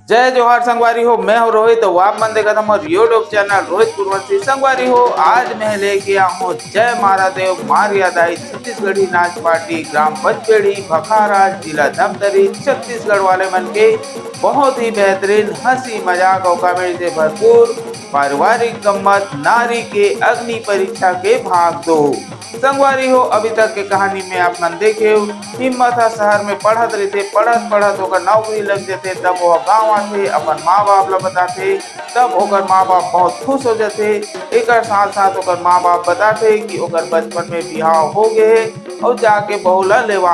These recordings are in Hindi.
जय जोहार संगवारी हो। मैं हूँ रोहित, तो आप मन देखा था यूट्यूब चैनल रोहित कुरवंशी। संगवारी हो, आज मैं लेके आया हूँ जय महारादेव मारियादाई छत्तीसगढ़ी नाच पार्टी ग्राम पंचपेड़ी भखारा जिला धमतरी छत्तीसगढ़ वाले मन के बहुत ही बेहतरीन हंसी मजाक और कॉमेडी से भरपूर पारिवारिक गम्मत नारी के अग्नि परीक्षा के भाग 2। संगवारी हो, अभी तक के कहानी में आप मन देखे हो हिम्मत शहर में पढ़त रहते, पढ़त होकर नौकरी लग जाते, तब वो गाँव आते अपन माँ बाप ला बताते, तब ओकर माँ बाप बहुत खुश हो जाते। एक साथ साथ ओकर माँ बाप बताते कि ओकर बचपन में बिहाव हो गए और जाके बहू ला लेवा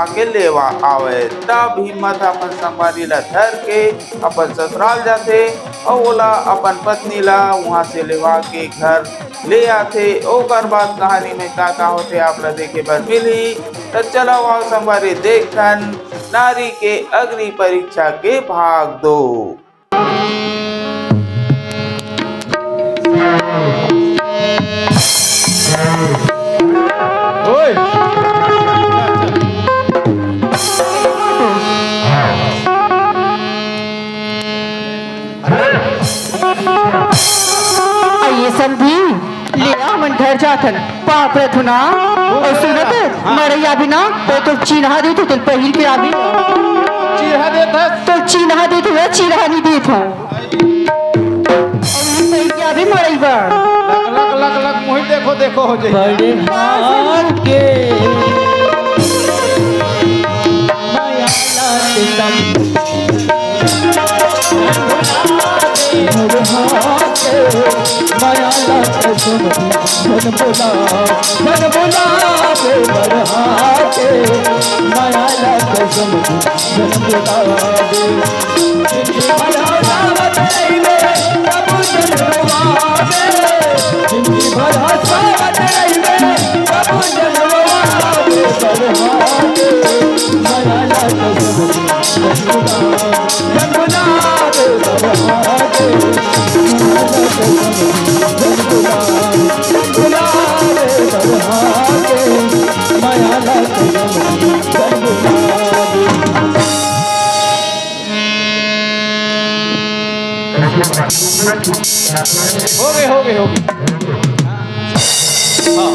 आवे। तब हिम्मत अपन संगवारी ला धर के अपन ससुराल जाते और ओला अपन पत्नी ला वहाँ से लेवा के घर ले आते। ओकर बाद कहानी में का होते आप ला देखे बर मिली। तो चलो आओ संगवारी देखन नारी के अग्नि परीक्षा के भाग 2। आइए संधी ले मन घर जाथन पाप रे थुना और सुनत मरैया बिना तो चिन्हा दे तो पहिल के आबी चिन्हा देता तो चिन्हा दे तो चिन्हा नहीं देत हूं और पहिल के आबी मरैया लग मुही देखो हो जाए बड़े हाल के माया लाते सब माया लाते सुन धन बोला बेवर हाथे माया लाते सुन धन बोला भला सावत रहिबे प्रभु जनवावे जिंदगी भला सावत रहिबे प्रभु जनवावे बेवर हाथे माया लाते सुन धन बोला बेवर हाथे हो गए हाँ।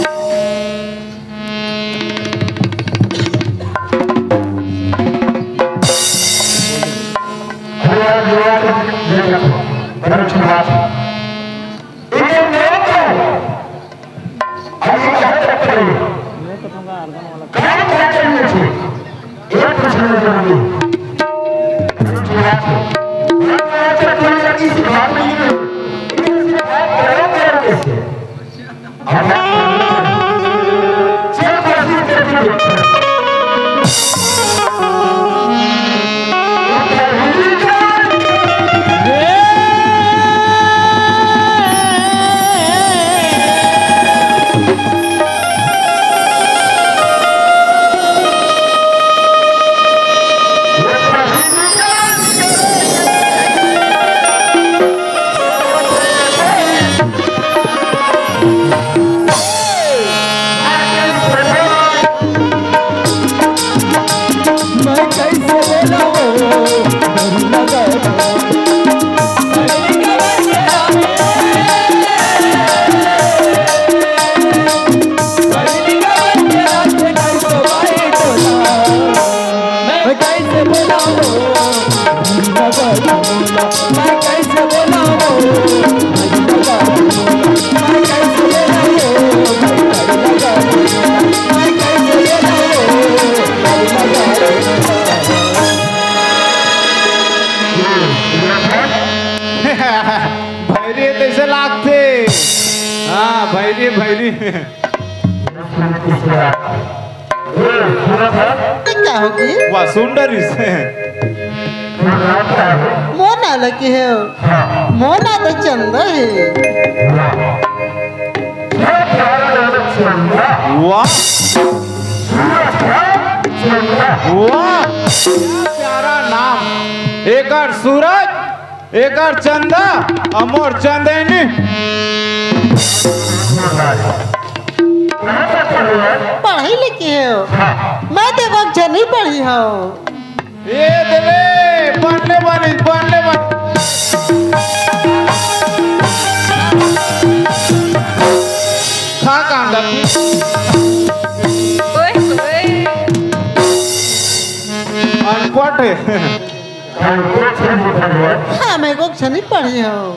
भैरी क्या होगी वाह सुंदर से मोना लगी है मोना तो चंदा है वाह वाह प्यारा नाम एकर सूरज एकर चंदा अमोर चंदनी पढ़ी लिखी हो मैं तो अक्षर नहीं पढ़ी हूँ। ये देवे पढ़ने वाली खा कांदा अनपढ़ है। हाँ मैं को अक्षर नहीं पढ़ी हूँ।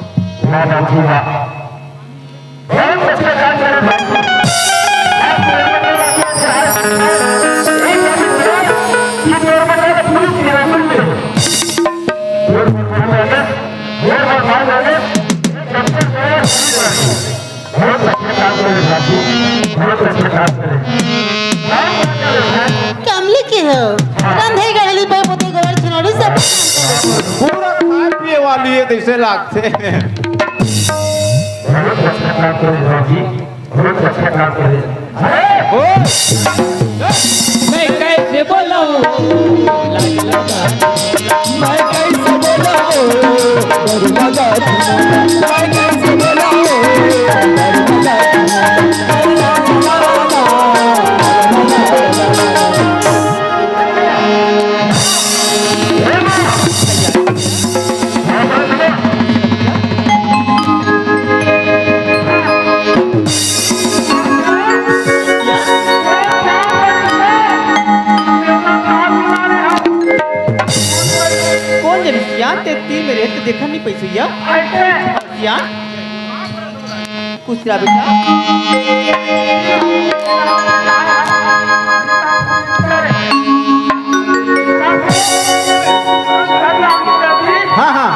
कम लिखी हो रंधे गड़ली पे पोते गड़ छिनोड़ी सब पूरा खाए पिए वाली है जैसे लागते हैं। ओ मैं कैसे बोलूं मैं कैसे बोलूं मैं कैसे कौन जब याद देती मेरे तो देखा नहीं पैसे या कुछ बेटा हाँ हाँ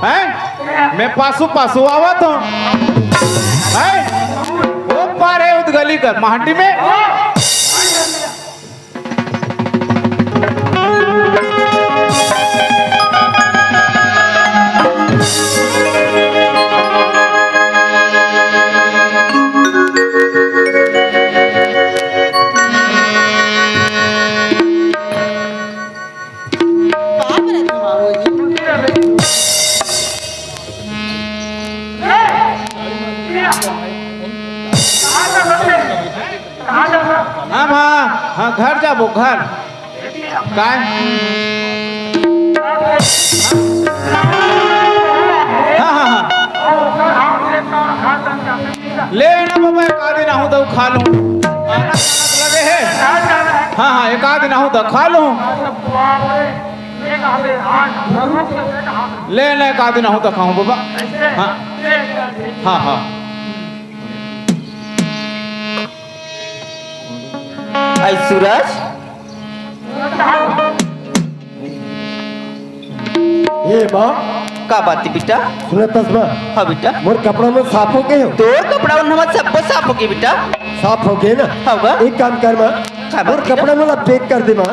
हैं मैं पासू आवत हूँ हैं वो पार है उस गली कर माटी में हाँ घर जाबो घर काय हाँ ले ना बाबा एक आदि ना हो तो खा लूं आना लगे है हाँ एक आदि ना हो तो खा लूं ले ना एक आदि ना हो तो खाऊं बाबा हाँ हाँ आई सूरज ये माँ का बात है बेटा सुने तस्मा हाँ बेटा मोर कपड़ा में साफ हो गए हो तोर कपड़ा उन हम सब साफ हो गए बेटा साफ हो गए ना होगा एक काम कर माँ क्या मोर बात है? कपड़ा वाला पैक कर दे माँ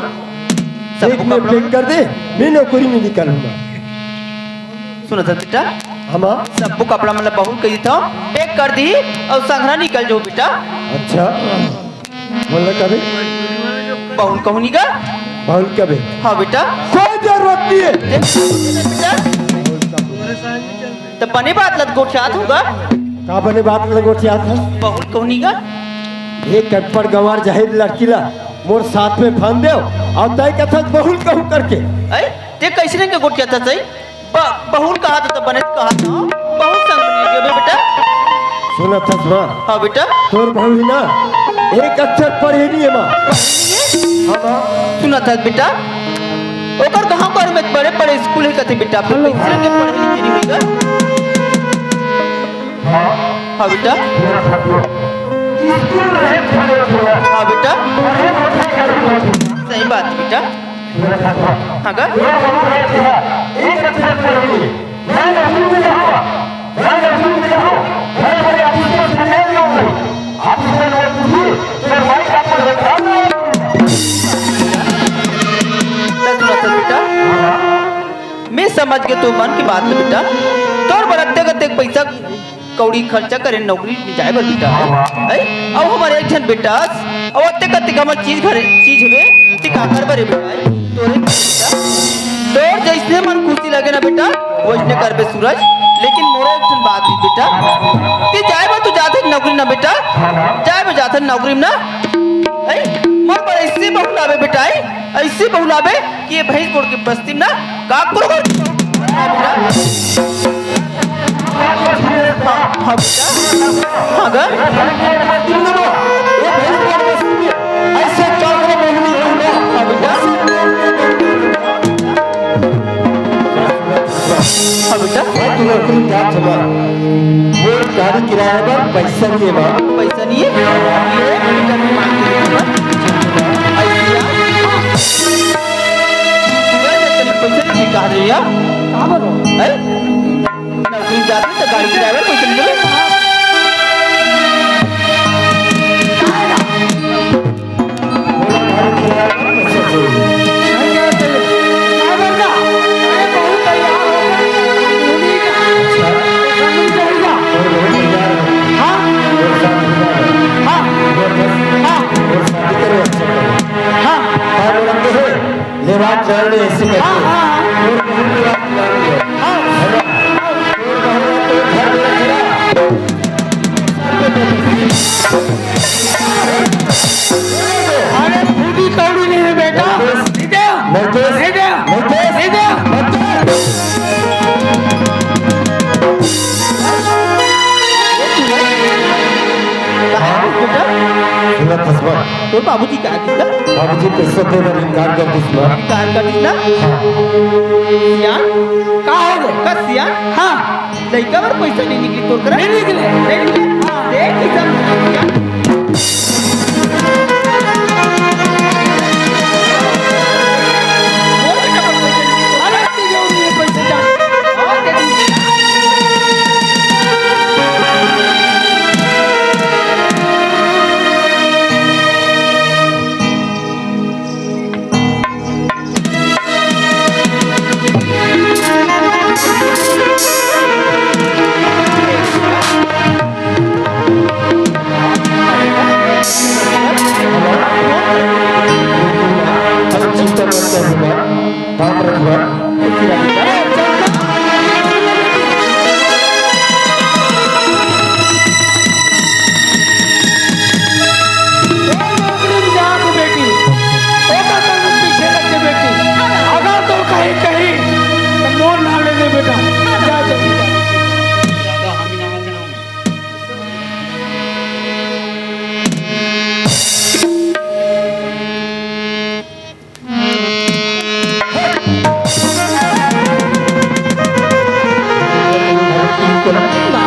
सब एक में कपड़ा पैक कर दे मैं नौकरी में निकालूंगा सुनो था बेटा हाँ माँ सबको कपड़ा मतलब बहुत कही था पैक कर दी और संघरा निकल जाओ बेटा अच्छा बोला कभी बहुत कहूनी का बहुत कभी हाँ बेटा कोई जरूरत नहीं है बेटा तो बने बात लत गोठात होगा का बने बात लगोटिया था बहुत कहूनी का एक कटपट गंवार जाहिर लड़की ला मोर साथ में फान दे और तय कथा बहुत कहूँ करके ऐ ते कैसे ने के गोटिया था सही बहुत कहा था तो बने कहा था बहुत संग बने गए बेटा सुना तस्मा हाँ बेटा तोर बहु ना एक अक्षर पढ़े नहीं है माँ हाँ माँ सुना था बेटा ओकर कहाँ पर में बड़े बड़े स्कूल है कथे बेटा फिर कैसे के पढ़े लिखे नहीं होगा हाँ बेटा हाँ बेटा सही बात है बेटा हाँ का बेटा मैं समझ गया तो मन की बात है बेटा तोर बरते गते पैसा कौड़ी खर्चा करे नौकरी में जाए बर बेटा है अब हमारे एक जन बेटा और अत्ते कत्ते हमर चीज घरे चीज हवे ती का कर बरे बेटा तोरे बेटा तोर जैसे मन खुशी लगे ना बेटा वैसने करबे सूरज लेकिन मोरे एक जन बात है बेटा ती जाए बा तू जाते नौकरी नौकरी ना बेटा जाए में जाते नौकरी में ना ऐ मोर पर ऐसे बहुलावे बेटा ऐसे बहुलावे कि ये भैंस कोड़ के बस्ती में ना का करो हाँ बेटा हाँ गा ऐसे क्या करो बोलूं हाँ बेटा हाँ बेटा तू नौकरी क्या चला वो गाड़ी किराए पर पैसा नहीं है पैसा नहीं है ये बेटा मैं मांग रही हूँ पैसा नहीं कहा रही है कहाँ बोलो है नौकरी जाते तो गाड़ी किराए पर पैसा नहीं मिले लेवात चलने ऐसे अरे पूरी कौड़ी नहीं है बेटा नहीं दे नहीं दे तो बाबूजी क्या किया बाबूजी पैसा देने इनकार कर दिया कार का कितना सियान का हो गए का सियान हाँ लड़का पर पैसा नहीं निकली तो करा नहीं निकले देख किसान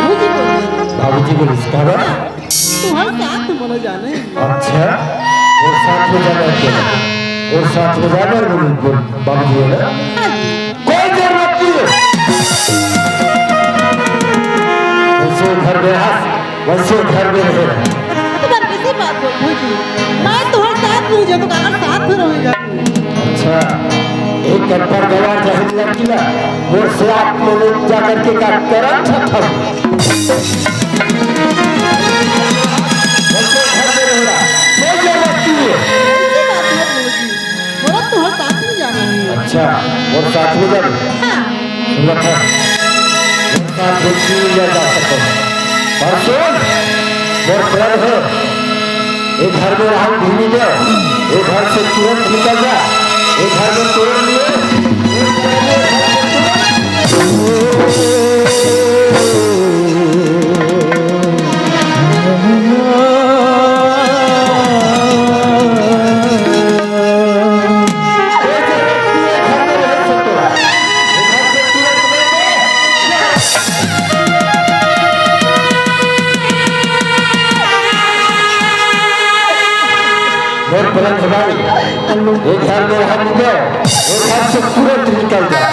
बाबूजी को रिश्ता है तुम्हारे साथ तुम्हारा जाने अच्छा और साथ में जाना है और साथ में जाना है बाबूजी है ना कोई जरूरत नहीं है वैसे घर में हंस वैसे घर में रहे तुम्हारे किसी बात को पूछी मैं तुम्हारे साथ में जब काका साथ में रहेगा अच्छा एक कटपर गवार जाहिर लड़कीला और से आप में जाकर के का करम छठम वैसे घर में रहेगा कोई जरूरत नहीं है बोला तुम्हारे साथ में जाना है अच्छा और साथ में जाना सुन रखा एक साथ में तीन जा सकते पर सुन और प्रण है एक घर में रहा भूमि दे एक घर से तुरंत निकल जा एक घर में तुरंत लिए एक घर में और बुलंद भाई एक घर में हम गए एक घर से तुरंत निकल जा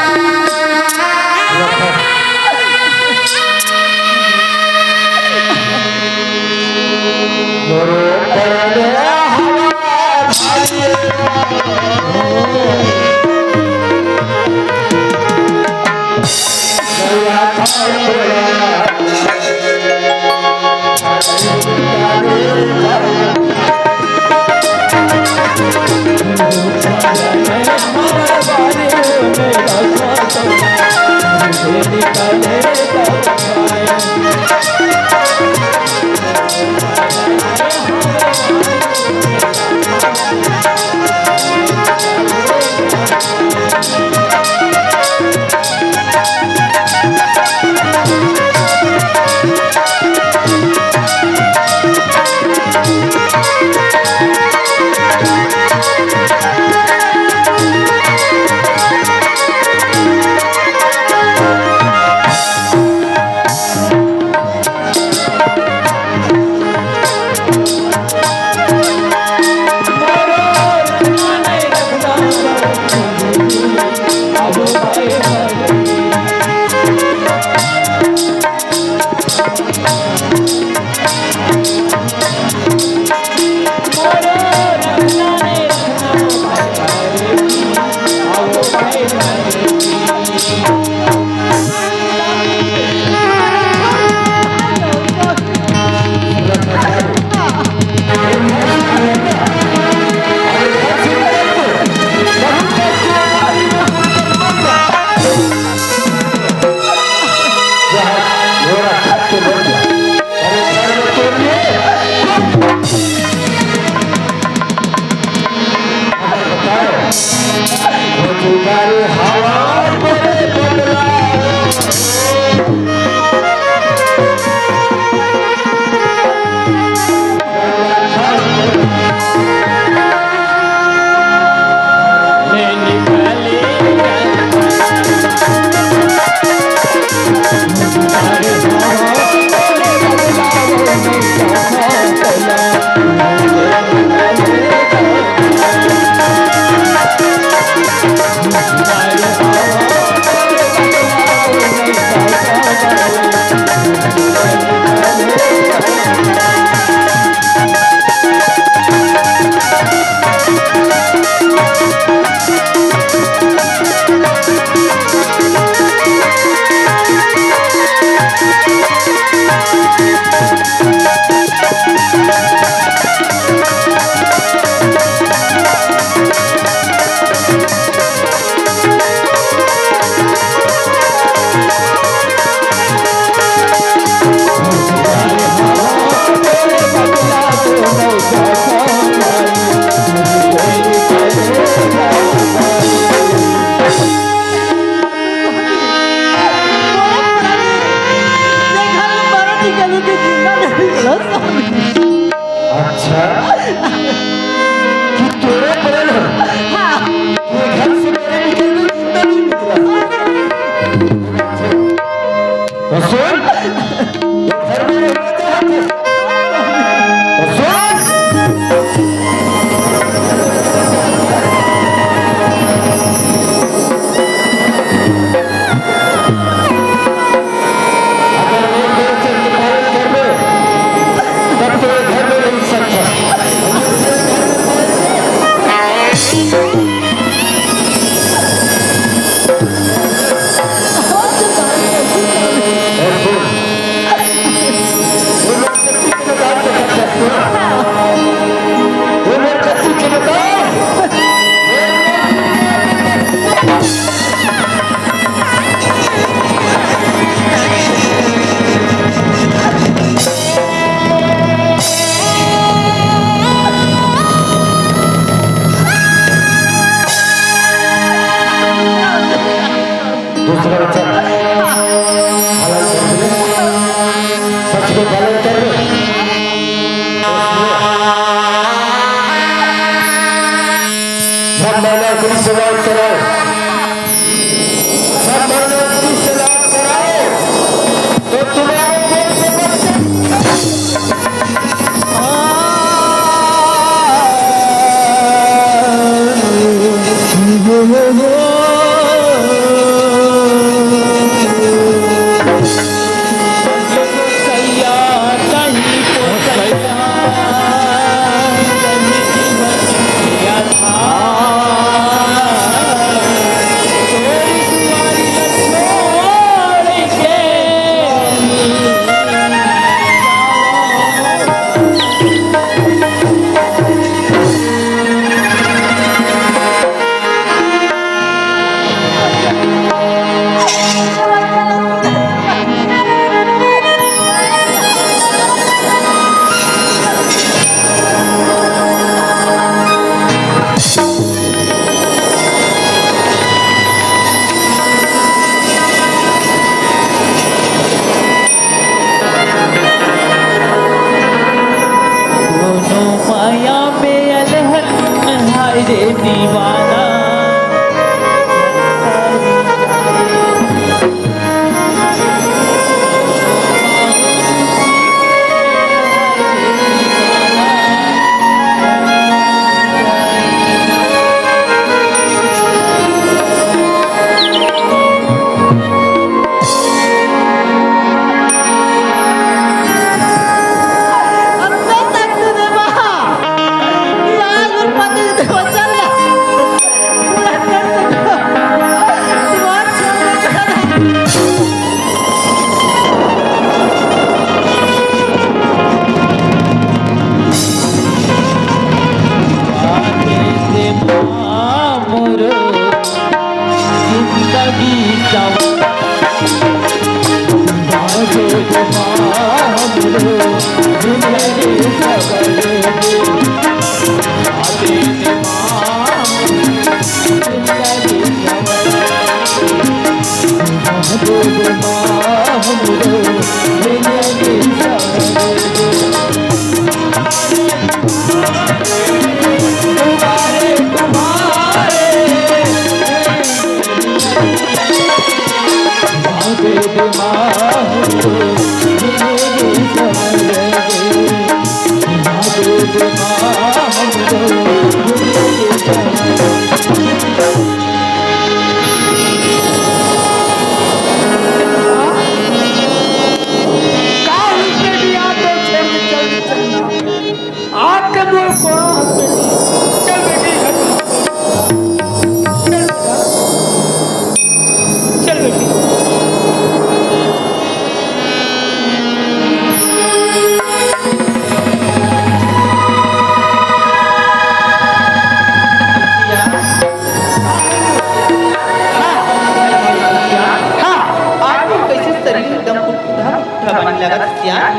अच्छा कि तेरे प्रण है ये घर से मेरे निकल गई नहीं निकला तो सुन घर में रहना चाहते तो सुन अगर मैं तेरे चल के पालन कर दे तब तेरे घर में रह सकता और सुन वो लोग कच्ची के मकान पे कर सकते हो वो लोग कच्ची के मकान दूसरा वचन पालन कर ले सच में पालन कर ले सब मानव की सेवा कराओ सब मानव की सेवा कराओ तो तुम्हारे पेट से बच्चे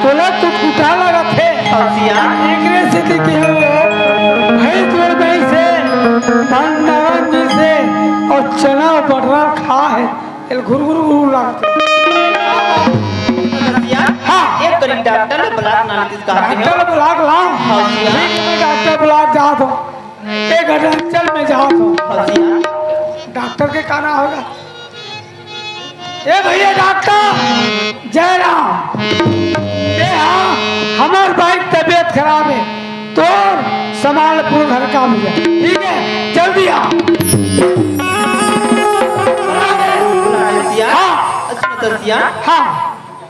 तोला तो कुठा लगा थे एकरे से देखी हो भाई तोड़ गई से भंडारन जी से और चना बटरा खा है घुर घुर घुर लगते हाँ एक करीब डॉक्टर ने बुला ना लेते कहते हैं डॉक्टर बुला के लाओ। हाँ भैया। ठीक है, मैं डॉक्टर बुला के जाता हूँ। एक घंटे में जाता हूँ। हसिया डॉक्टर के कहना होगा, ए भैया डॉक्टर जय राम। ए हाँ, हमारे भाई तबीयत खराब है तो समालपुर घर का भैया। ठीक है, जल्दी आ। हसिया हाँ। अच्छा हसिया हाँ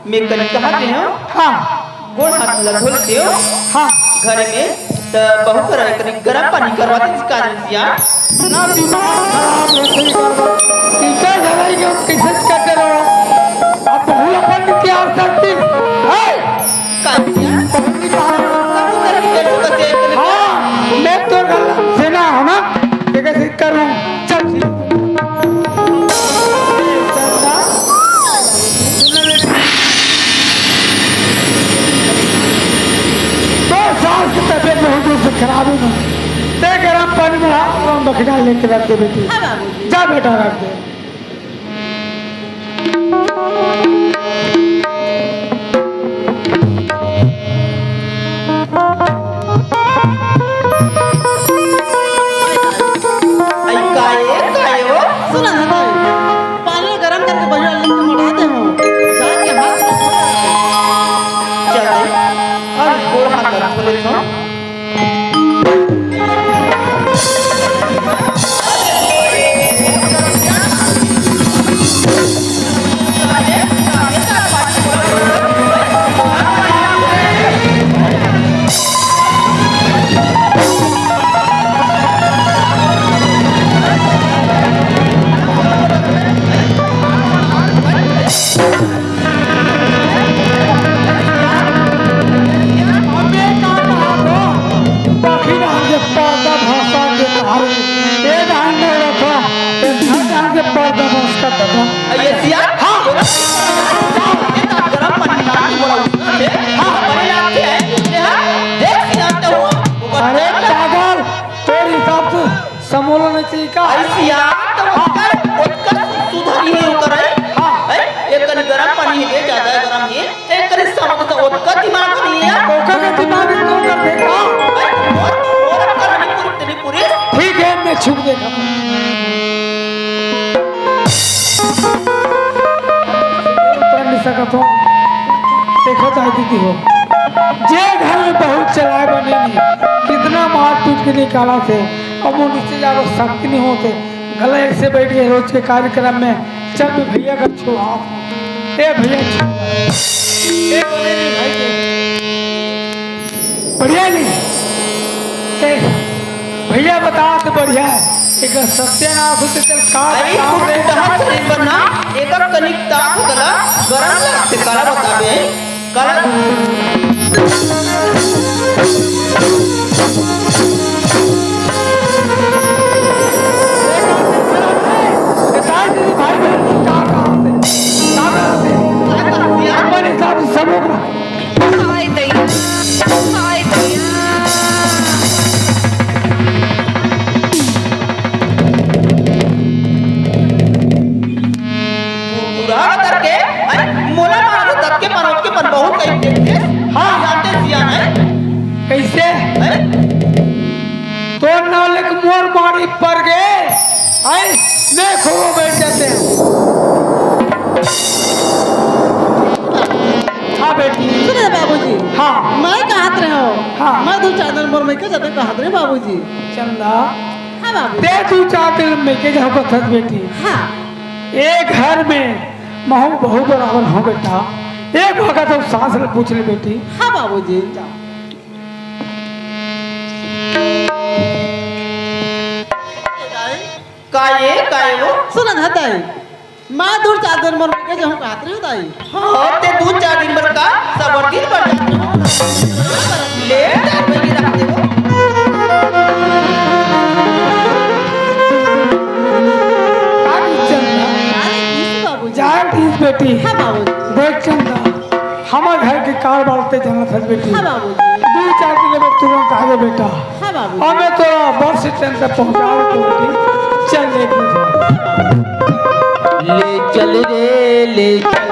मैं कल कहा थे हो हाँ गोड़ हाथ लधोल थे हो हाँ। घर में तो बहु कर करी गरम पानी करवाते इसका हसिया ना दिमाग खराब है, सही करवा। टीका धराई के कैसे करते रहो। अब बहु अपन की आवश्यकता है। का हसिया बहु का कब कर कैसे करते हाँ, मैं तो गलत से ना हो ना, ये कैसे करूं? चल तो सास की तबीयत बहुत जोर से खराब है ना, ते गरम पानी में हाथ गरम बखड़ा लेके रख दे बेटी। जा बेटा रख दे। आई काये हो सुना है भाई, पानी गरम करके बढ़िया लेके मढ़ाते हो, जाके हाथ में चल और गोड़ हाथ लधोल थे हो हसिया हाँ गरम पानी ना बोला उसने हाँ बड़े लाते हैं देख सियाते हो अरे पागल, तेरे हिसाब से समोला नहीं चाहिए का? हसिया तो उसका सुधार ही करे हाँ एक कन गरम पानी है ज्यादा गरम है एक कन समझ तो उसका दिमाग नहीं है कोका का दिमाग तो कर देगा। और करनी तेरी पूरी ठीक है, मैं छुप देगा। सकत हो देखो तो दीदी हो जे घर में बहुत चलाए बने नहीं, कितना मार पीट के निकाला थे। अब वो नीचे जाकर शक्ति नहीं होते, गले ऐसे बैठ गए रोज के कार्यक्रम में। चल मैं भैया का छुआ ए भैया ए बोले नहीं भाई के बढ़िया नहीं ए, भैया बता तो बढ़िया है। एक सत्यानाश होते चल का अरे तू कहां से बना एक कनिक ताप गला गरम लगते काला बताबे काला भाई हमारे हिसाब से सब लोग पूरा करके अरे मोला मारो तब के पर उसके पर बहुत कहीं देखते हाँ जानते सिया है कैसे तो नाले के मोर मारी पर गए आई मैं खो बैठ जाते हैं। हाँ बेटी सुने बाबूजी हाँ मैं कहत रहे हो हाँ। मैं 2-4 दिन मोर में के जाते कहत रहे बाबूजी। चंदा हाँ बाबू दे तू चाकल में के जाओ कथत बेटी। हाँ एक घर में महू बहु बराबर हो बेटा। एक वक्त तो सास ने पूछ ली बेटी। हाँ बाबूजी काये वो सुना था ताई मैं 2-4 दिन मोर में के जाऊं कहत रहे हो ताई। हाँ ते 2-4 दिन पर का सबर दिन पर ले बजे रखते हो चंदा अरे किस बाबूजी। जाए ठीक बेटी। हाँ बाबूजी देख चंदा हमारे घर के कार बालते जाना था बेटी। हाँ बाबूजी 2-4 दिन में तुरंत आ जा बेटा। हाँ बाबूजी हमें तो बस स्टैंड तक पहुंचा दो बेटी। चल ले चल रे ले चल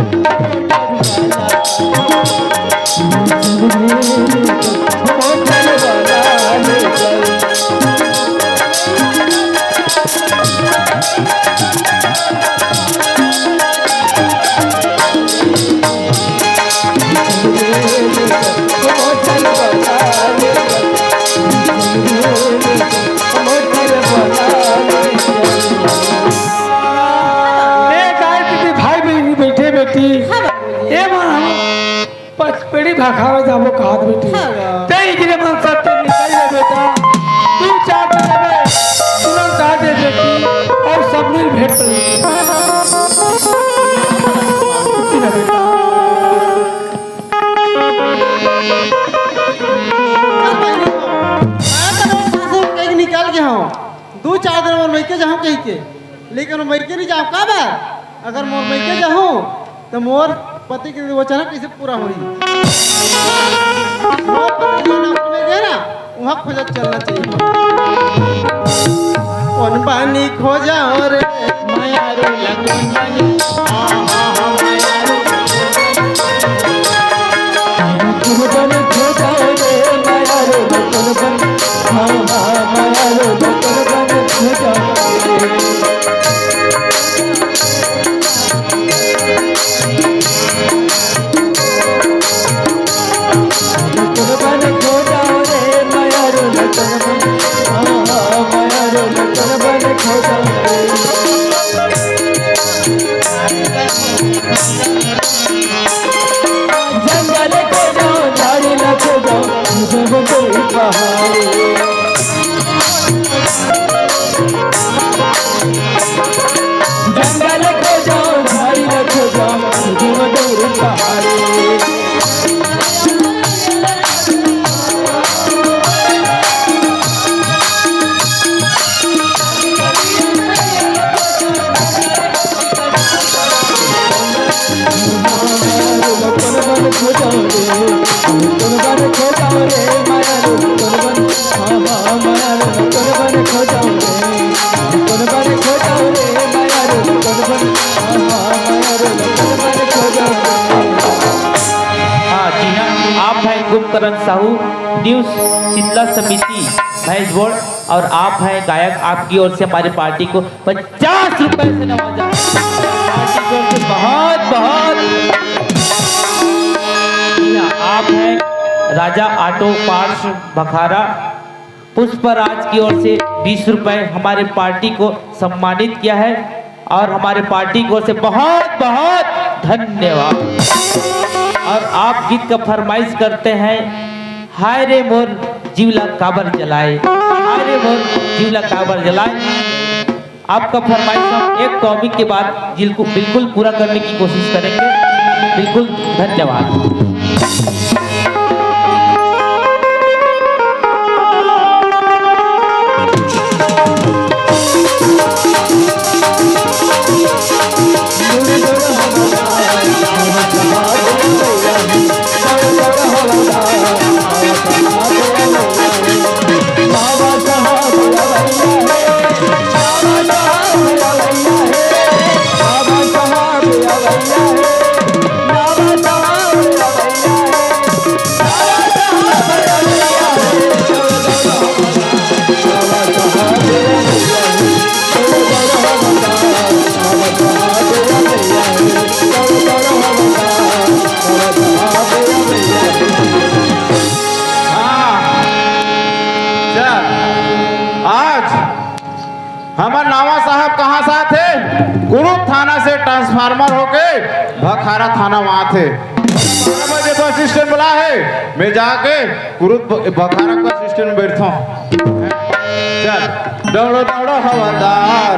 पचपेड़ी भाखावा जाबो कहात बेटी ते इजरे मन सत्य निकल ले बेटा तू चाट लेबे तुरंत आ दे बेटी और सबने भेंट कर बेटा निकाल के हूँ 2-4 दिन मोर मैके जाऊँ कहीं के लेकिन मैके नहीं जाऊँ का बार अगर मोर मैके जाऊँ तो मोर पति के वचन कैसे पूरा हुई मोर पति जो नौकरी में गए ना वहाँ खोजत चलना चाहिए कौन पानी खोजाओ रे माया रे लगन पानी करण साहू न्यूज शीतला समिति भैंस बोर्ड और आप हैं गायक आपकी ओर से हमारी पार्टी को 50 रुपए से नवाजा पार्टी की ओर से बहुत बहुत आप हैं राजा ऑटो पार्ट्स भखारा पुष्पराज की ओर से 20 रुपए हमारे पार्टी को सम्मानित किया है और हमारे पार्टी की ओर से बहुत बहुत धन्यवाद। और आप गीत का फरमाइश करते हैं हाय रे मोर जीवला काबर जलाए हाय रे मोर जीवला काबर जलाए। आपका फरमाइश हम एक टॉपिक के बाद बिल्कुल पूरा करने की कोशिश करेंगे। बिल्कुल धन्यवाद। हमार नावा साहब कहाँ सा थे कुरुप थाना से ट्रांसफार्मर होके भखारा थाना वहाँ थे 12 बजे तो असिस्टेंट बुला है मैं जाके कुरुप भखारा को असिस्टेंट में बैठता हूँ। चल दौड़ो दौड़ो हवलदार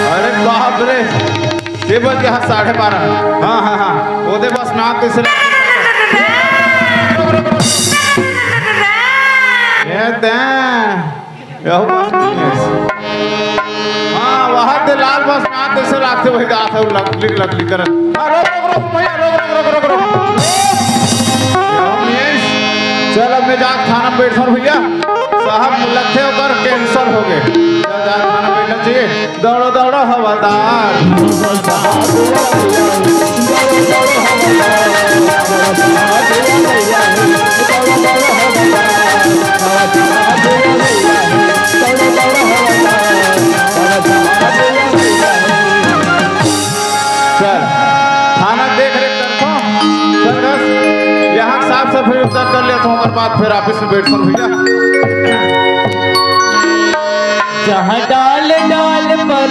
अरे बाप रे ये बज गया 12:30। हाँ हाँ हाँ ओदे बस नाम तीसरे हाँ वहाँ ते लाल बस नाम तीसरे लाते वही दात है लिख कर। रोक रोक रोक भैया रोक रोक रोक रोक रोक चल अब मैं जाके थाना में बैठा भैया साहब लखे होकर कैंसर हो गए चल जाके थाना बैठना चाहिए दौड़ो दौड़ो हवलदार चल थाना देख रेख करता हूँ चल बस यहाँ साफ सफाई उपचार कर लिया तो हमारे बाद फिर ऑफिस में बैठ भैया जहाँ डाल डाल पर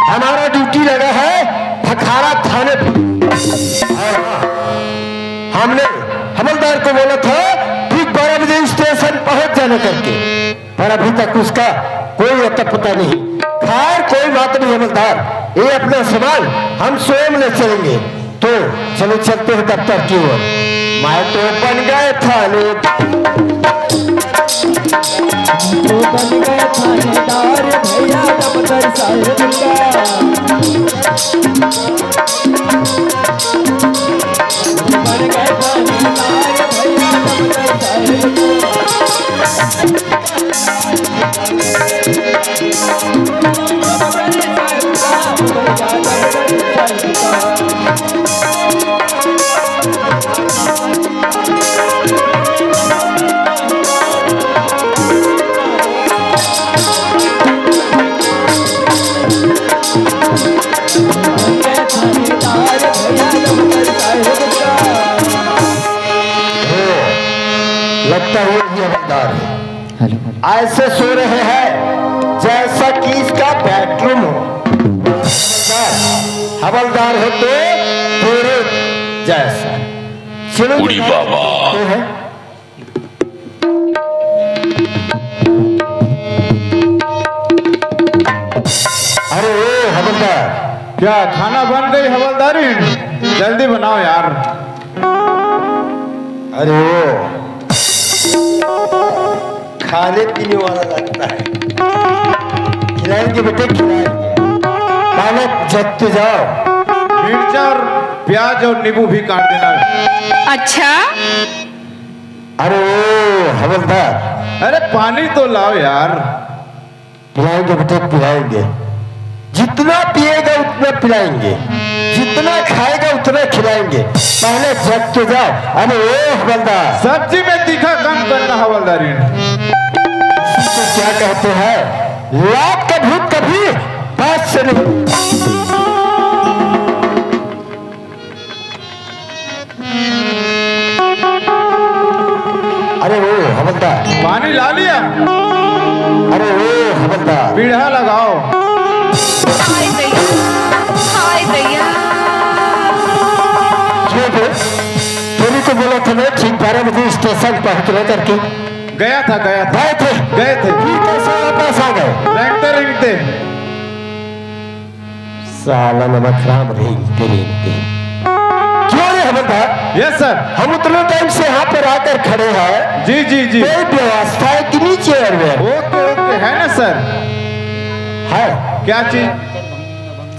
हमारा ड्यूटी लगा है फखारा थाने पे। हमने हवलदार को बोला था ठीक 12 बजे स्टेशन पहुंच जाने करके, पर अभी तक उसका कोई अता पता नहीं। खैर कोई बात नहीं हवलदार, ये अपना सामान हम स्वयं ले चलेंगे। तो चलो चलते हैं दफ्तर की ओर। मैं तो बन गए थाने थानेदार भैया दफ्तर साहेब बन गए थानेदार भैया दफ्तर लगता है ये हवलदार है। ऐसे सो रहे हैं जैसा कि इसका बेडरूम हो। हवलदार हो तो तेरे जैसा। चलो बाबा है। अरे ओ हवलदार, क्या खाना बन गई हवलदारी? जल्दी बनाओ यार। अरे ओ खाने पीने वाला लगता है, खिलाएंगे बेटे खिलाएंगे। पहले जगते जाओ, मिर्चा और प्याज और नींबू भी काट देना। अच्छा अरे ओ हवलदार, अरे पानी तो लाओ यार। पिलाएंगे बेटे पिलाएंगे, जितना पिएगा उतना पिलाएंगे, जितना खाएगा उतना खिलाएंगे। पहले जगते जाओ। अरे ओ हवलदार, सब्जी में तीखा कम करना हवलदारी। तो क्या कहते हैं, लाख का भूत कभी बात से नहीं। अरे ओ हवलदार, पानी ला लिया? अरे ओ हवलदार, पीढ़ा लगाओ। हाय दैया, हाय दैया। तेरी तो बोला था ना ठीक 12 बजे स्टेशन पहुंचने करके। गया था गए थे फिर कैसे वापस आ गए? रेंगते रेंगते। साला नमक राम रेंगते रेंगते। क्यों रे हवलदार? Yes sir. हम उतना टाइम से यहाँ पर आकर खड़े हैं। जी जी जी। कोई व्यवस्था है कि नहीं चेयर में? ओके ओके है ना सर। है क्या चीज?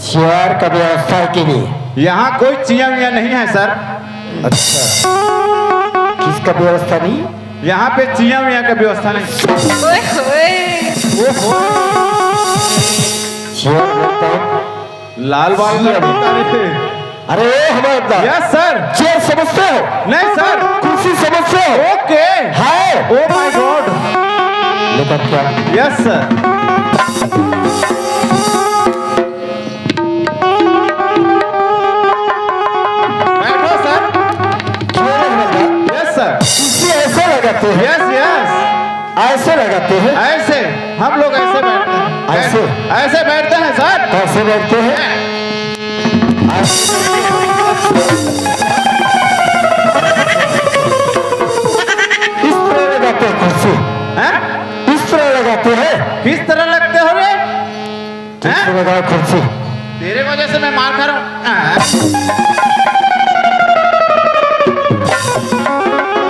चेयर का व्यवस्था है कि नहीं? यहाँ कोई चिया विया नहीं है सर। अच्छा, किसका व्यवस्था नहीं? यहाँ पे चिया विया का व्यवस्था नहीं। ओए होए। ओहो, चेयर लगता है लाल बाल का भिखारी थे। अरे हवलदार, यस सर। चेयर समझते हो? नहीं सर। कुर्सी समझते हो? ओके है। Oh my God. लेकिन क्या? Yes sir. लगाते हैं? यस यस, ऐसे लगाते हैं? ऐसे हम लोग ऐसे बैठते हैं। ऐसे? ऐसे बैठते हैं सर। कैसे बैठते हैं? इस तरह लगाते हैं कुर्सी? हैं? इस तरह लगाते हैं? किस तरह लगते हो रे? किस हैं? तरह लगाओ कुर्सी? तेरे वजह से मैं मार खा रहा हूँ।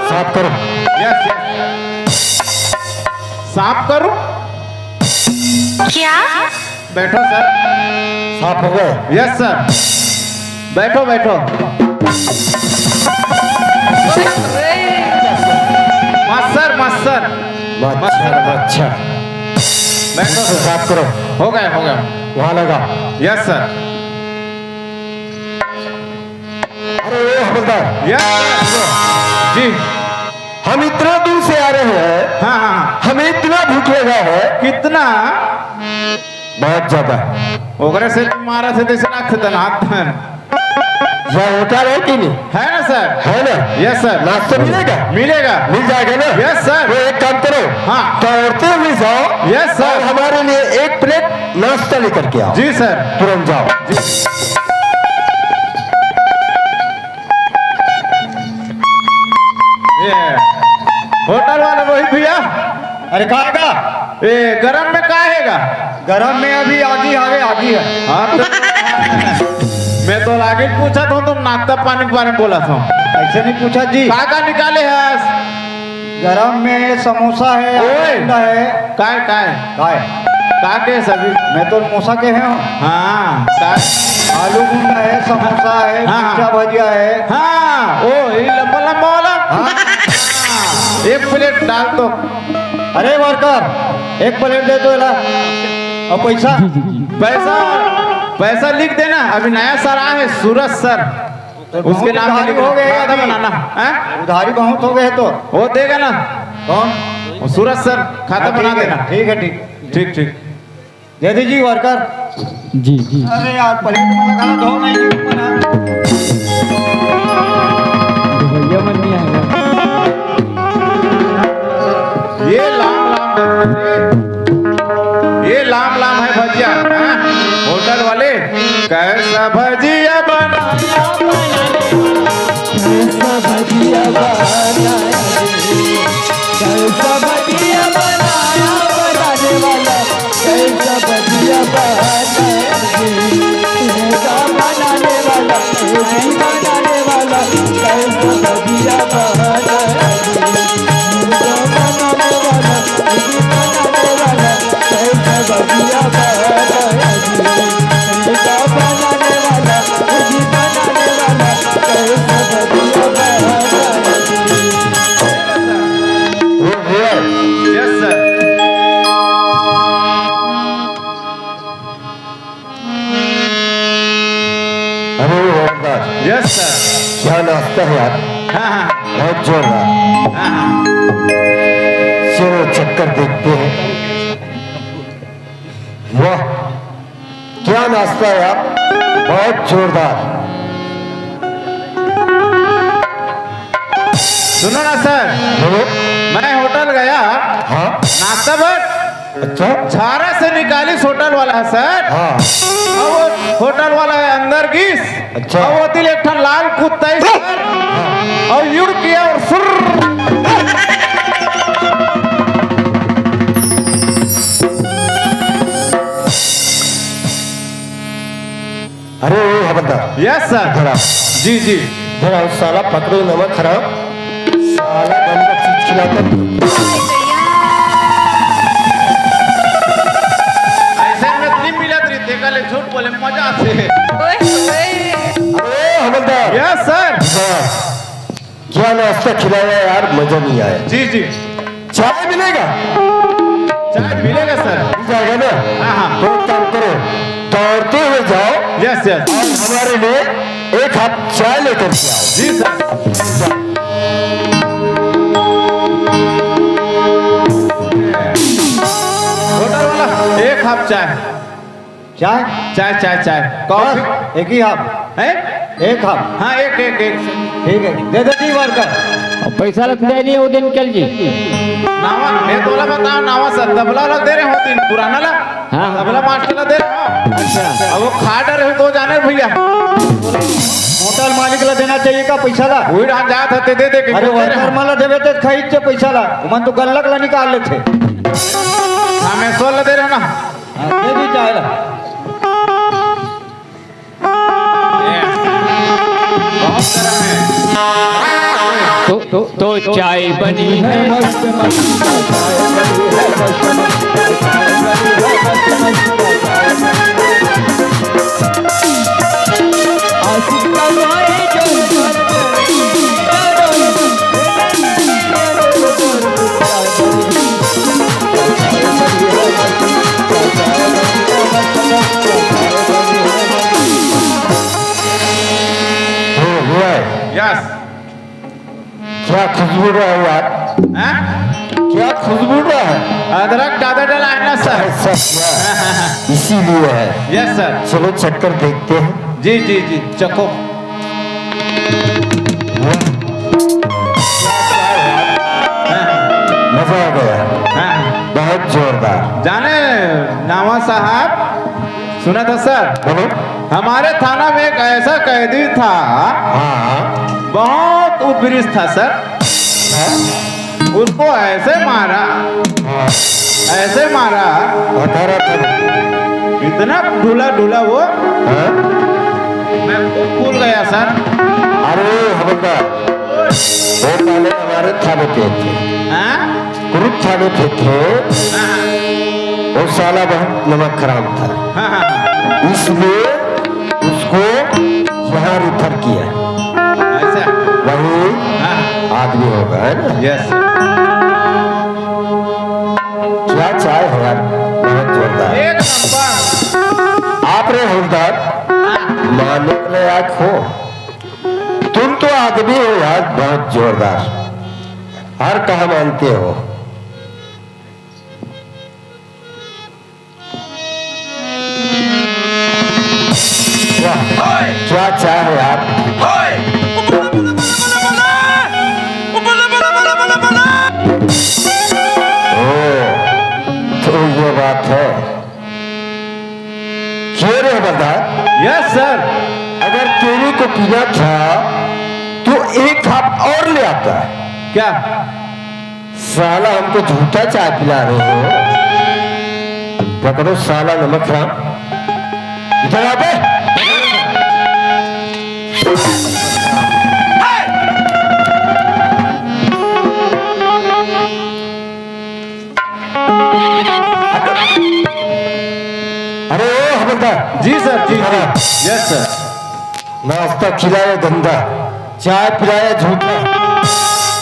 साफ करो। यस यस, साफ करूं? क्या? बैठो सर। साफ हो गए? यस सर, बैठो बैठो। मस्सर मस्सर। मच्छर मच्छर। बैठो इसे सर। साफ करो। हो गए हो गए। वहां लगा। Yes sir. अरे ओ हवलदार, यस जी। हम इतना दूर से आ रहे हैं, हाँ हाँ। हमें इतना भूख लगा है, कितना? बहुत ज्यादा। ओकरे से तुम मारा थे जैसे नाक थे हाथ में। यह होटल है कि नहीं? है ना सर? है ना? Yes sir. नाश्ता मिलेगा? मिलेगा। मिल जाएगा ना? Yes sir. तो एक काम करो, हाँ। दौड़ते हुए जाओ। Yes sir. और हमारे लिए एक प्लेट नाश्ता लेकर के आओ। जी सर। तुरंत जाओ। ये होटल वाला रोहित भैया, अरे खाएगा? ये गरम में का हैगा? गरम में अभी आगी आगे आगी है। हाँ तो मैं तो आगे पूछा था, तुम नाश्ता पानी के बारे में बोला था। ऐसे नहीं पूछा जी। का निकाले है? गरम में समोसा है, ओए। अंडा है। काय काय काय? का के सभी? मैं तो मोसा के हैं। हाँ का? आलू गुंडा है, समोसा है, हाँ। कुलचा भजिया है। हाँ ओ ये लंबा लंबा वाला। हाँ। एक प्लेट डाल दो। अरे वर्कर, एक प्लेट दे दो। और पैसा? पैसा पैसा लिख देना। अभी नया सर आए हैं सूरज सर, उसके नाम उधारी हो गए खाता अभी। बनाना है। उधारी बहुत हो गए तो। वो देगा ना कौन? वो सूरज सर, खाता हाँ, बना ठीक है, देना। ठीक है ठीक। ठीक ठीक। दे दीजिए वर्कर। जी जी। अरे यार प्लेट में लगा दो नहीं बना। भैया मन नहीं आएगा। ये लाम लाम है भजिया। हाँ? होटल वाले कैसा भजिया बनाया, कैसा भजिया बनाया, कैसा भजिया बनाया बनाने वाला, कैसा भजिया बनाया, कैसा बनाने वाला, कैसा बनाने वाला, कैसा भजिया बनाया, कैसा बनाने वाला, कैसा बनाने वाला, कैसा भजिया बनाया, कैसा बनाने वाला, कैसा बनाने वाला, कैसा भजिया बनाया। वो भैया, यस सर। अरे वो हवलदार, यस सर। क्या नाश्ता है यार, हाँ हाँ बहुत जोरदार। हाँ हाँ। चलो चक्कर देखते हैं। वाह, क्या नाश्ता है यार, बहुत जोरदार। सुनो ना सर, बोलो। मैं होटल गया, हाँ? नाश्ता बट अच्छा। छारा से निकाली होटल वाला है सर। हाँ। और वो होटल वाला है अंदर घिस। अच्छा। और वो दिल एक ठन लाल कुत्ता है सर। और युड़ किया और सुर। अरे वो हवलदार, यस सर। जरा जी जी। जरा उस साला पकड़ो नमक खराब, साला गंदा चीज खिलाता। ऐसे में नहीं मिलत रही देखा ले, झूठ बोले मजा से। ओए ओए। अरे हवलदार, यस सर। हाँ, क्या नाश्ता खिलाया यार, मजा नहीं आया। जी जी। चाय मिलेगा? चाय मिलेगा सर। मिल जाएगा ना? हाँ हाँ। तो एक काम करो, दौड़ते हुए जाओ यस यस। और हमारे लिए एक कप चाय लेकर के आओ। जी सर। होटल वाला एक कप चाय। चाय? चाय चाय चाय। कॉफी बस एक ही हाफ? है? एक हाफ? हाँ एक एक एक। ठीक है, दे दीजिए वर्कर। पैसा लग जाए नहीं वो दिन कल जी। नावा मैं तोला बताओ नावा सर तबला लग दे रहे हो तीन पुराना ला। हाँ। तबला मास्टर लग दे रहे हो। अच्छा अब वो खा डर है तो जाने भैया होटल मालिक ला देना चाहिए का पैसा ला। वही रात जात हते दे के अरे वर्कर माला देवे तो खरीद के पैसा ला मन तो गल्लक ला निकाल लेते। हाँ मैं सोल ला दे रहे हो ना। दे दी चाहे ला। बहुत गर्म है। तो चाय बनी है मस्त मस्त यस क्या खुशबू रहा है यार। हैं क्या खुशबू रहा है। अदरक ज्यादा डाला है ना सर। इसीलिए है। Yes sir. चलो चक्कर देखते हैं। जी जी जी चको। मजा आ गया बहुत जोरदार। जाने नावा साहब सुना था सर बोलो। हमारे थाना में एक ऐसा कैदी था हाँ बहुत उपरिश था सर। उसको ऐसे मारा ऐसे मारा बता रहा था। इतना ढूला ढूला वो हाँ? मैं खूब भूल गया सर। अरे हवलदार वो पहले हमारे थाने पे थे। हाँ? कुरुप थाने पे थे। हाँ, वो साला बहुत नमक खराब था हाँ, हाँ, इसलिए उसको यहाँ रिफर किया। ऐसा वही हाँ, आदमी होगा है ना। यस क्या चाय है यार बहुत जोरदार। एक नंबर। आप रे हवलदार मानने के लायक हो। तुम तो आदमी हो यार बहुत जोरदार। हर कहा मानते हो। वाह, क्या चाय है यार। तो ये बात है। क्यों रे हवलदार यस सर। अगर तेरे को पीना था तो एक कप और ले आता। क्या साला हमको झूठा चाय पिला रहे हो। पकड़ो साला नमक राम इधर आ बे। अरे ओ हवलदार जी सर जी जी यस सर। नाश्ता खिलाया धंधा चाय पिलाया झूठा।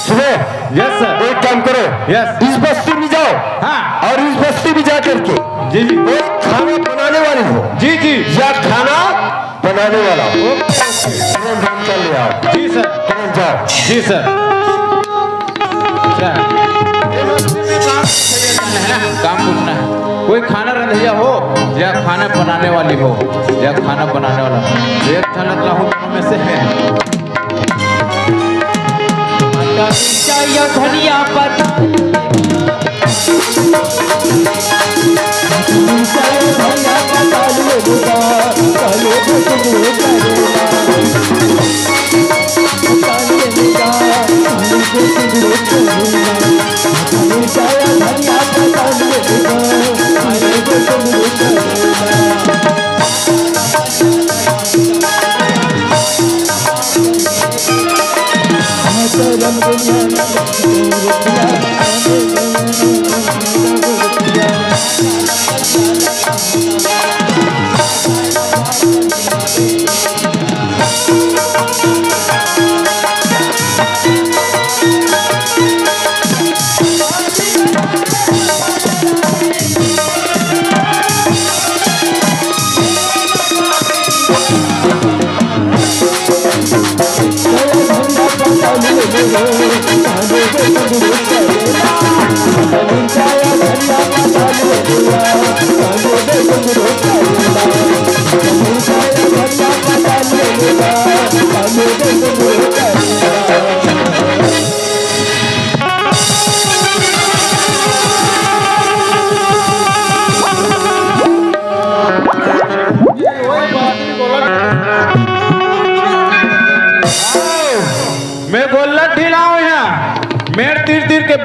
सुनो यस सर। एक काम करो यस। इस बस्ती में जाओ हाँ और इस बस्ती में जा करके जी जी एक खाना बनाने वाले हो जी जी या खाना बनाने वाला हो ओके तुरंत ढूंढ कर ले आओ। जी सर तुरंत जाओ। जी सर। अच्छा ये बस्ती में काम पूछना है। कोई खाना रंधैया हो या खाना बनाने वाली हो या खाना बनाने वाला हो एक झलक ला हो दोनों में से है। धनिया पत्ता Thank you.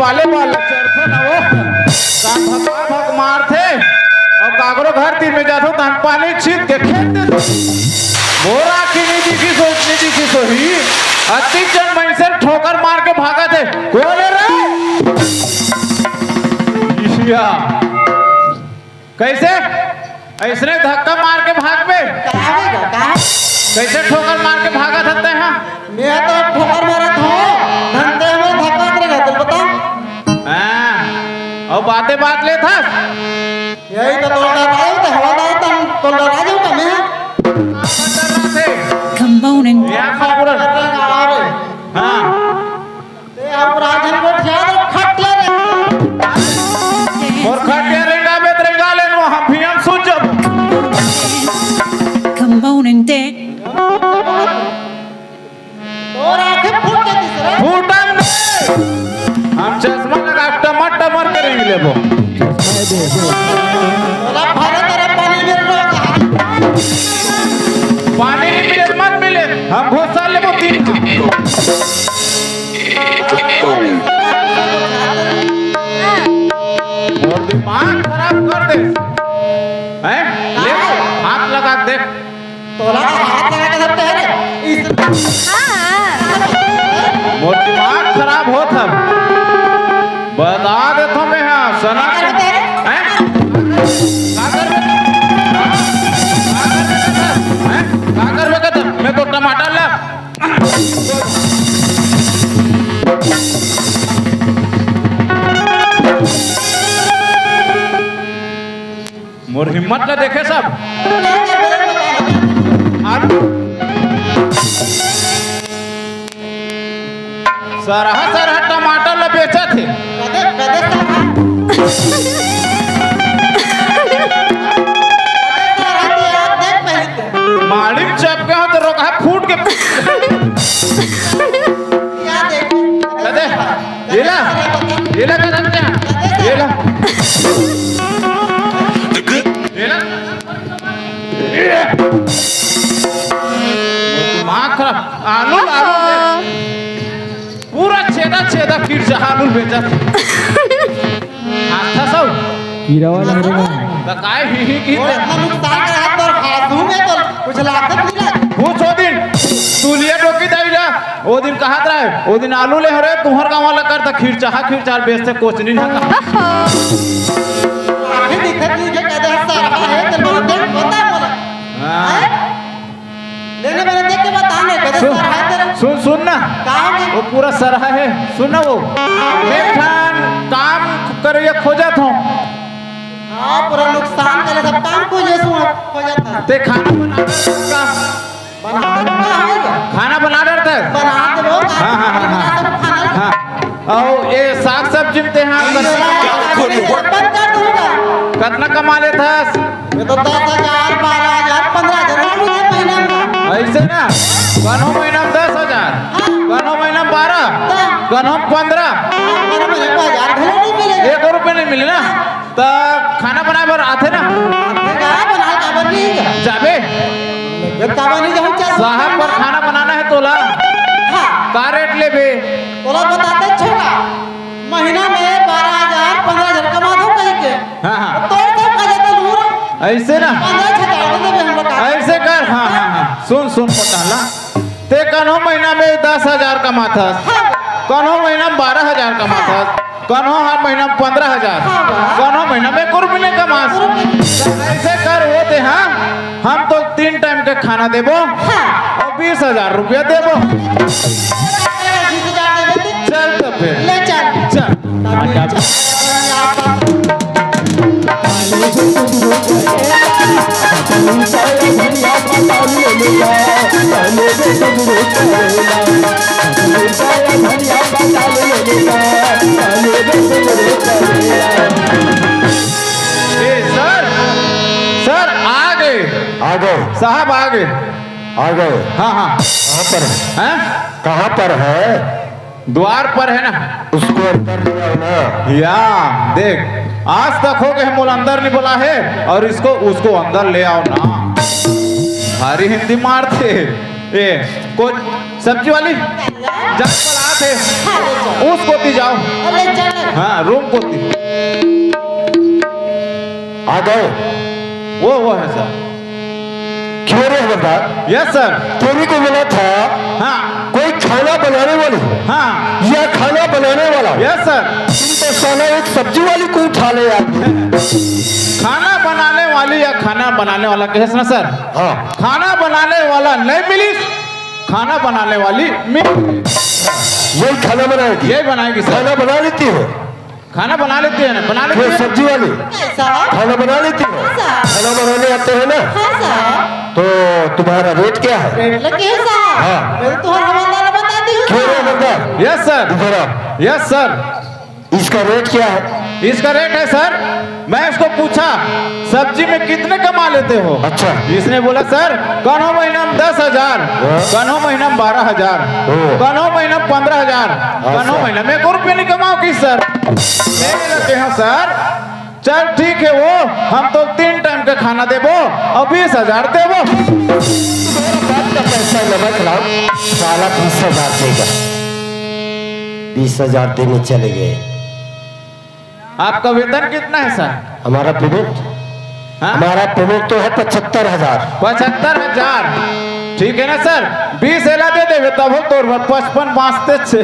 बाले बाल चढ़ते ना वो काम भगा भग मारते और कागरो घर तीन में जातो तन पानी छीत के खेत दे मोरा की नहीं दिखी सोचने दिखी सोही अति जन महिषर ठोकर मार के भागा थे कौन है रे ईशिया कैसे ऐसने धक्का मार के भाग में कैसे ठोकर मार के भागा था हैं मैं तो ठोकर मारा था धंधे में धक्का करेगा तुम बता और बातें बात ले था यही तो तोड़ रहा है तो हवादार तुम तोड़ रहा है क्या मैं Come on and यहाँ काबुरन हाँ ते आप राजन को याद खटिया रे और खटिया रेंगा में रेंगा लेनो हम भी हम सोच जब come on and dance. और आंखें फूट जाती सर फूटन हम चश्मा लगा टमट टमर करेंगे ले वो बोला भारत अरे पानी में रोक पानी नहीं मिले मत मिले हम घोसा ले वो तीन और दिमाग खराब कर दे हैं ले हाथ लगा देख तोला हाथ लगा के सब तेरे इस मोर दिमाग खराब हो था बता दे तो मैं हाँ सना हैं कागर में कहता मैं तो टमाटर ला मोर हिम्मत ला देखे सब सरहा टमाटर ला बेचा थे मालिक चप के हो तो रोका फूट के कदे ये ला कर सकते हैं ये ला दिमाग खराब आलू आलू पूरा छेदा छेदा फिर जा आलू बेचा हाथा सब कीड़ा वाला रहेगा तो काय ही की और इतना नुकसान कर हाथ और हाथों में तो कुछ लागत नहीं लग पूछ वो दिन तूलिया टोकी दाई जा वो दिन कहा रहे वो दिन आलू ले रहे तुम्हार गाँव वाला करता खीर चार बेचते कुछ नहीं ना आगे दिखत नहीं जो कहते हैं सारा है तो मैंने देख बता बोला लेने मैंने देख के बताने कहते सारा है तेरा सुन ना कहाँ की वो पूरा सरहा है सुन ना वो एक ठान काम करिए खोजत हूँ हाँ पूरा नुकसान करे सब काम को ये सुन हो जाता ते खाना बना बना डरता है बना दे वो हाँ और ये साग सब्जी में हैं बंद कर दूंगा कितना कमा लेता मैं तो 10,000 12,000 15,000 मुझे महीने में ऐसे ना कनो महीना में 10,000 कनो महीना में 12 कनो 15 मेरे महीने को 1,000 घरे नहीं मिलेगा 1 रुपये नहीं मिले ना तो खाना बनाए बर आते ना कहाँ बना काबर नहीं है जाबे जब काबर नहीं जाऊँ क्या साहब पर खाना बनाना है तोला हाँ का रेट ले बे तोला बताते छोटा महीना में 12,000 15,000 कमा दो कहीं के हाँ तो का जाता दूर ऐसे ना 15,000 दे हम बता ऐसे कर हाँ सुन पटाला ते कनो महीना में 10,000 कमाता कनो महीना में 12,000 कमाता कनो हर महीना में 15,000 कनो महीना में 1 रुपये नहीं कमा ऐसे कर वो दे हाँ हम तो 3 टाइम के खाना देबो और 20,000 रुपया देबो चल तो फिर ले चल चल सर आ गए साहब आ गए हाँ कहाँ पर है हैं कहाँ पर है द्वार पर है ना उसको अंदर ले आओ ना या देख आज तक हो गए मोल अंदर नहीं बोला है और इसको उसको अंदर ले आओ ना भारी हिंदी मारते ए को सब्जी वाली जब साथ है उस पोती जाओ। अरे चल हाँ रूम पोती आ गए। वो है सर। क्यों रे हवलदार? Yes sir. तेरी को मिला था हाँ कोई खाना बनाने वाली हाँ या खाना बनाने वाला। Yes sir. तुम तो साला एक सब्जी वाली को उठा ले यार। खाना बनाने वाली या खाना बनाने वाला कहे ना सर। हाँ खाना बनाने वाला नहीं मिली, खाना बनाने वाली मिली। यही खाना बनाएगी। यही बनाएगी सर। खाना बना लेती हो? खाना बना लेती है ना, बना लेती वो है। सब्जी वाली खाना बना लेती हो? खाना बनाने आते हैं ना? तो तुम्हारा रेट क्या है? हाँ क्यों रे हवलदार? Yes sir. इधर आओ। Yes sir. इसका रेट क्या है? इसका रेट है सर, मैं इसको पूछा सब्जी में कितने कमा लेते हो। अच्छा। इसने बोला सर कौनो महीना में 10,000, कौनो महीना में 12,000, कौनो महीना में 15,000, कौनो महीना में 1 रुपया नहीं कमाओ की सर। कहने लगे हैं सर चल ठीक है वो हम तो 3 टाइम का खाना देबो और 20,000 देबो। बात का पैसा नमक लाओ। साला 20,000 देगा। 20,000 देने चले गए। आपका वेतन कितना है सर? हमारा पेमेंट हाँ? हमारा पेमेंट तो है 75,000। 75,000 ठीक है ना सर। 20 एला दे देवे तब हो तो 55 बाँचते छे।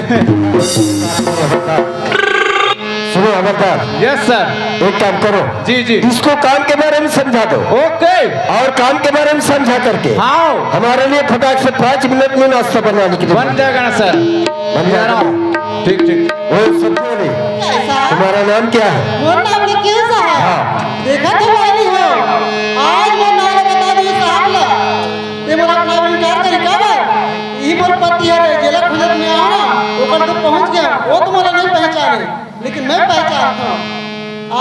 सुनो हवलदार। Yes sir. एक काम करो जी जी इसको काम के बारे में समझा दो ओके। और काम के बारे में समझा करके हाँ हमारे लिए फटाक से 5 मिनट में नाश्ता बनाने के लिए बन जाएगा ना सर। बन जाएगा। ठीक ठीक। वो सब्जी वाली तुम्हारा नाम क्या है? देखा तो वाली हो आज वो नाम बता दिए साहब ला ते मोर अपना इनकार करे का बा ई मोर पति है रे जेला खुदत में आओ ना ऊपर तो पहुंच गया वो तो मोला नहीं पहचाने लेकिन मैं पहचानता हूं।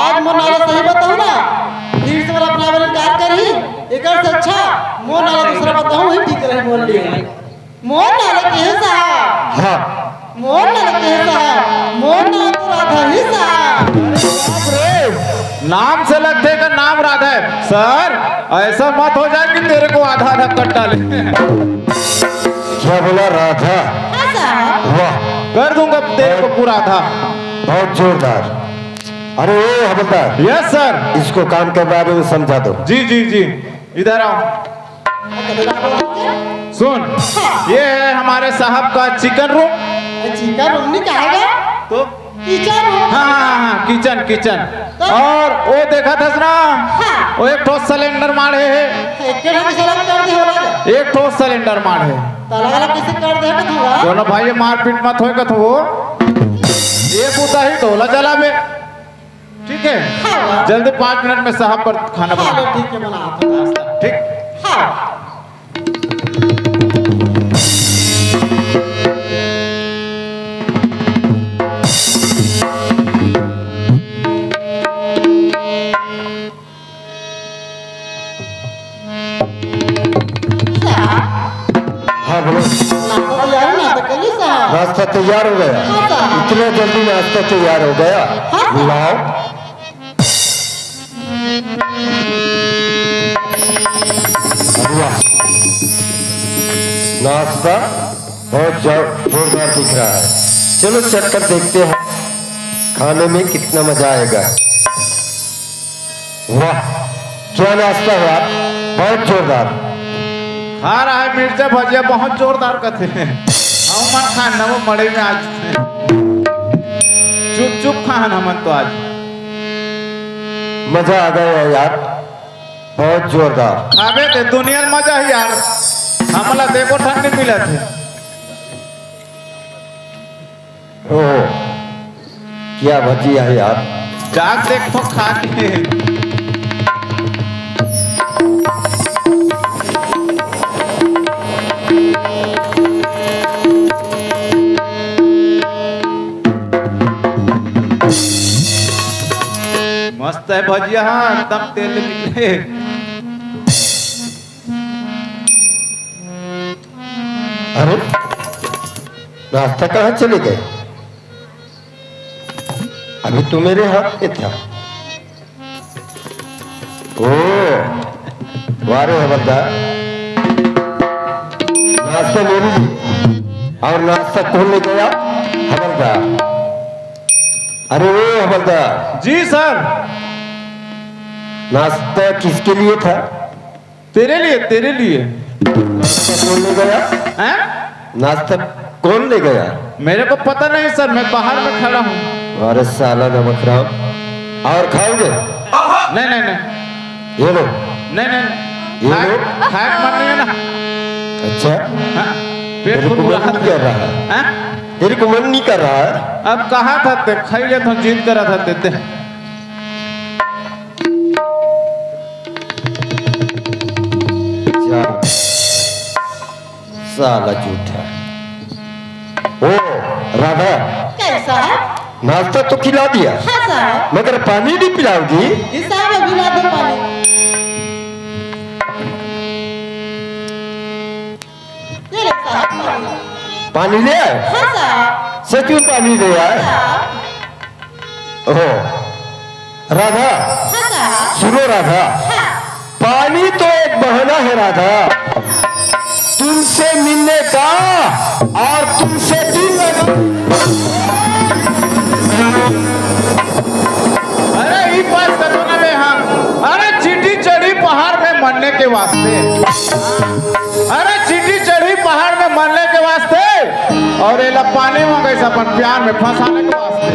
आज मोर नाला सही बताऊं ना फिर से मोर अपना इनकार करी एकर से अच्छा मोर नाला दूसरा बताऊं ही ठीक रहे बोल लिए मोर नाला के साहब। हाँ मोर नाला के साहब मोर नाला तो राधा ही साहब। नाम से लगते का नाम राधा है सर। ऐसा मत हो जाए कि तेरे को आधा आधा कट डाले। क्या बोला? राधा? वाह कर दूंगा तेरे को पूरा आधा। बहुत जोरदार। अरे ओ हवलदार यस सर। इसको काम के बारे में समझा दो। जी जी जी इधर आओ। सुन ये है हमारे साहब का चिकन रूम। चिकन रूम नहीं कहेगा तो किचन रूम। हाँ किचन किचन। और वो देखा था ना वो एक ठोस सिलेंडर मार है। एक कर दे होला एक ठोस सिलेंडर मार है। ताला वाला कैसे कर दे तो होगा दोनों भाई मारपीट मत होएगा तो वो एक उता ही ढोला जला में। ठीक है जल्दी 5 मिनट में साहब पर खाना बना। चलो ठीक है बना ठीक। हाँ हाँ बोलो। नाश्ता तैयार हो गया? इतना जल्दी नाश्ता तैयार हो गया? लाओ। वाह नाश्ता बहुत जोरदार दिख रहा है। चलो चखकर देखते हैं खाने में कितना मजा आएगा। वाह क्या नाश्ता हुआ? बहुत जोरदार। खा रहा है मिर्चा भजिया बहुत जोरदार कथे हम मन खाना वो मड़े में आज चुप चुप खान हमन तो आज मजा आ गया यार बहुत जोरदार। खाबे थे दुनिया में मजा ही यार। हमला देखो ठंडी मिला थे। ओह क्या भजिया है यार। जाग देख तो खा के मस्त है भजिया। हाँ एकदम तेल निकले। अरे नाश्ता कहाँ चले गए? अभी तो मेरे हाथ में था। ओह वारे हवलदार नाश्ता मेरे लिए। और नाश्ता कौन ले गया? हवलदार। अरे ओ हवलदार, जी सर। नाश्ता किसके लिए था? तेरे लिए, तेरे लिए। नाश्ता कौन ले गया? हैं? नाश्ता कौन ले गया? मेरे को पता नहीं सर, मैं बाहर में खड़ा हूँ। अरे साला नमक राम, और खाओगे? नहीं नहीं नहीं ये लो। नहीं नहीं ये लो। खाए मन नहीं है ना। अच्छा, हाँ? पेट तेरे को फुल मन रहा नहीं कर रहा है? है। तेरे को मन नहीं कर रहा है? अब कहा था ते खाई ले तो जीत करा था ते जा, साला झूठा। ओ राधा, कैसा है? नाश्ता तो खिला दिया, हाँ साहब। मगर पानी नहीं पिलाओगी? इस साहब अभी ला दो पानी। ये ले साहब पानी। पानी ले आए? हाँ साहब। सच में पानी ले आए? ओहो राधा, हाँ साहब। सुनो राधा, पानी तो एक बहाना है राधा, तुमसे मिलने का और तुमसे दिल लगा। अरे ये बात करो ना बे। हाँ, अरे चीटी चढ़ी पहाड़ में मरने के वास्ते। अरे चीटी चढ़ी पहाड़ में मरने के वास्ते, और ये ला पानी में कैसा अपन प्यार में फंसाने के वास्ते।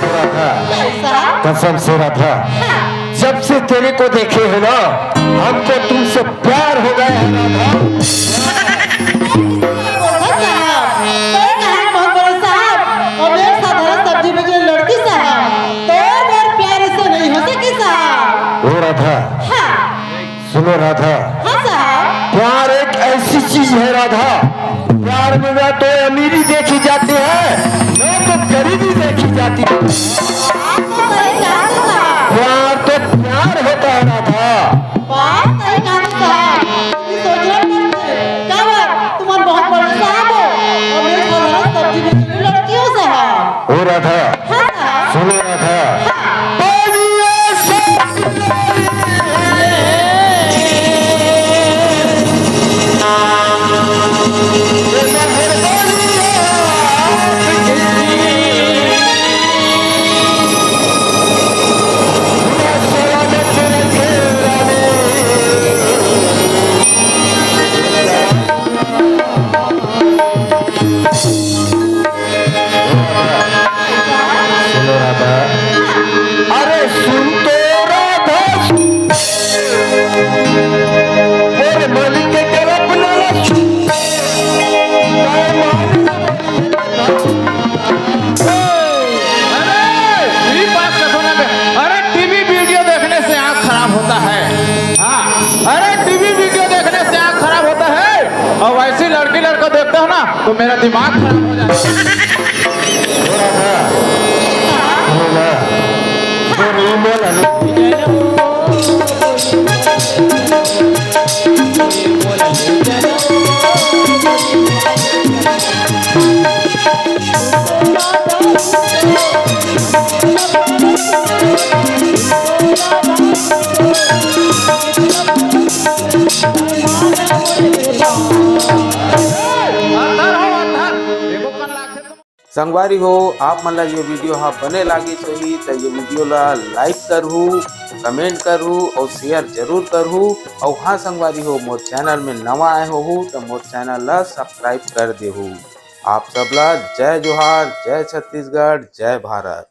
राधा, कैसा? कसम से राधा, जब से तेरे को देखे है ना, हमको तुमसे प्यार हो गया है राधा। बहुत बड़ा साहब, और मेरे साधारण सब्जी बेचने लड़की साहब, तो और प्यार से नहीं हो सके साहब। ओ राधा, हाँ सुनो राधा, हाँ साहब। प्यार एक ऐसी चीज है राधा, प्यार में ना तो अमीरी देखी जाती है, ना तो गरीबी देखी जाती है। आप तो सही कहा साहब। प्यार तो प्यार होता है राधा। बात सही कहा साहब। ये सोचना पड़ता है। क्या बात? तुम्हारे बहुत बड़े साहब हो, और मेरे साधारण सब्जी बेचने लड़की हो साहब। ओ राधा, हाँ साहब। सुनो राधा, सुनो राधा, अरे सुन तो राधा, और मालिक के गला बनाना अरे ये बात करो ना बे। अरे टीवी वीडियो देखने से आँख खराब होता है। हाँ, अरे टीवी वीडियो देखने से आँख खराब होता है, और वैसी लड़की लड़का देखता हूँ ना तो मेरा दिमाग खराब हो जाता है। संगवारी हो आप मन ला ये वीडियो हाँ बने लागी सही तो ये वीडियो ला लाइक करहू, कमेंट करहू और शेयर जरूर करहू। और हाँ संगवारी हो मोर चैनल में नवा आए हो तो मोर चैनल ला सब्सक्राइब कर देहू। आप सबला जय जोहार, जय छत्तीसगढ़, जय भारत।